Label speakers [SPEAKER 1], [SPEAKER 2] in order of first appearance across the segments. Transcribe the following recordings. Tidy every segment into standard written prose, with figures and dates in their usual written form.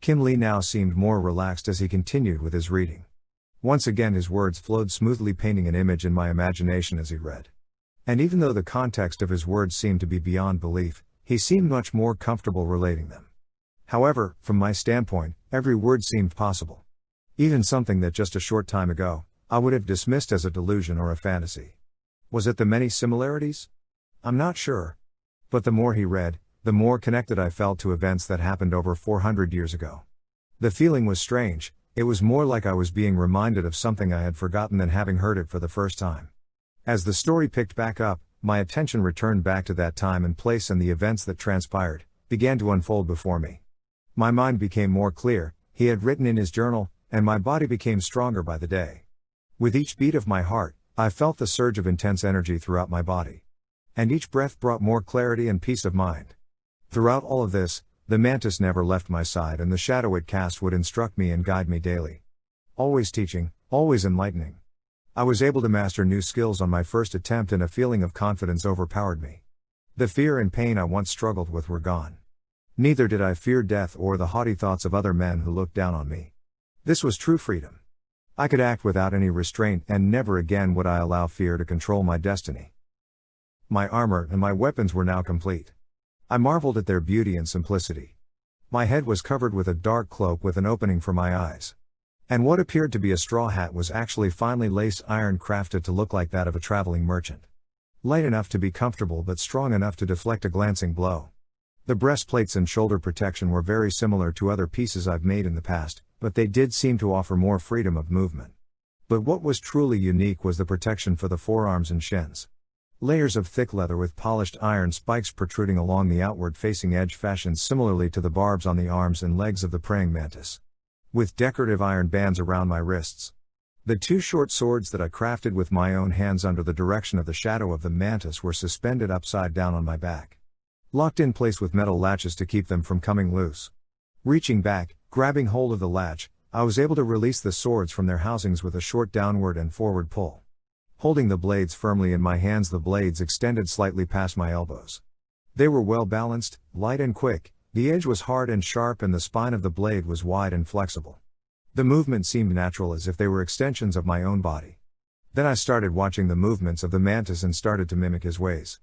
[SPEAKER 1] Kim Lee now seemed more relaxed as he continued with his reading. Once again his words flowed smoothly, painting an image in my imagination as he read. And even though the context of his words seemed to be beyond belief, he seemed much more comfortable relating them. However, from my standpoint, every word seemed possible. Even something that just a short time ago, I would have dismissed as a delusion or a fantasy. Was it the many similarities? I'm not sure. But the more he read, the more connected I felt to events that happened over 400 years ago. The feeling was strange. It was more like I was being reminded of something I had forgotten than having heard it for the first time. As the story picked back up, my attention returned back to that time and place, and the events that transpired began to unfold before me. My mind became more clear, he had written in his journal, and my body became stronger by the day. With each beat of my heart, I felt the surge of intense energy throughout my body. And each breath brought more clarity and peace of mind. Throughout all of this, the mantis never left my side, and the shadow it cast would instruct me and guide me daily. Always teaching, always enlightening. I was able to master new skills on my first attempt, and a feeling of confidence overpowered me. The fear and pain I once struggled with were gone. Neither did I fear death or the haughty thoughts of other men who looked down on me. This was true freedom. I could act without any restraint, and never again would I allow fear to control my destiny. My armor and my weapons were now complete. I marveled at their beauty and simplicity. My head was covered with a dark cloak with an opening for my eyes. And what appeared to be a straw hat was actually finely laced iron, crafted to look like that of a traveling merchant. Light enough to be comfortable but strong enough to deflect a glancing blow. The breastplates and shoulder protection were very similar to other pieces I've made in the past, but they did seem to offer more freedom of movement. But what was truly unique was the protection for the forearms and shins. Layers of thick leather with polished iron spikes protruding along the outward-facing edge, fashioned similarly to the barbs on the arms and legs of the praying mantis. With decorative iron bands around my wrists. The two short swords that I crafted with my own hands under the direction of the shadow of the mantis were suspended upside down on my back. Locked in place with metal latches to keep them from coming loose. Reaching back, grabbing hold of the latch, I was able to release the swords from their housings with a short downward and forward pull. Holding the blades firmly in my hands, the blades extended slightly past my elbows. They were well balanced, light and quick, the edge was hard and sharp, and the spine of the blade was wide and flexible. The movement seemed natural, as if they were extensions of my own body. Then I started watching the movements of the mantis and started to mimic his ways.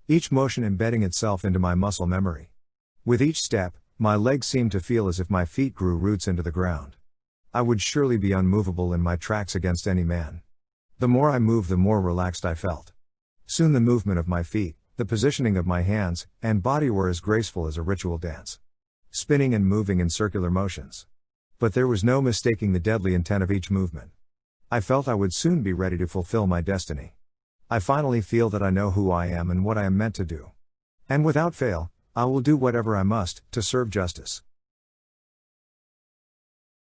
[SPEAKER 1] Each motion embedding itself into my muscle memory. With each step, my legs seemed to feel as if my feet grew roots into the ground. I would surely be unmovable in my tracks against any man. The more I moved, the more relaxed I felt. Soon the movement of my feet, the positioning of my hands and body were as graceful as a ritual dance. Spinning and moving in circular motions. But there was no mistaking the deadly intent of each movement. I felt I would soon be ready to fulfill my destiny. I finally feel that I know who I am and what I am meant to do. And without fail, I will do whatever I must to serve justice.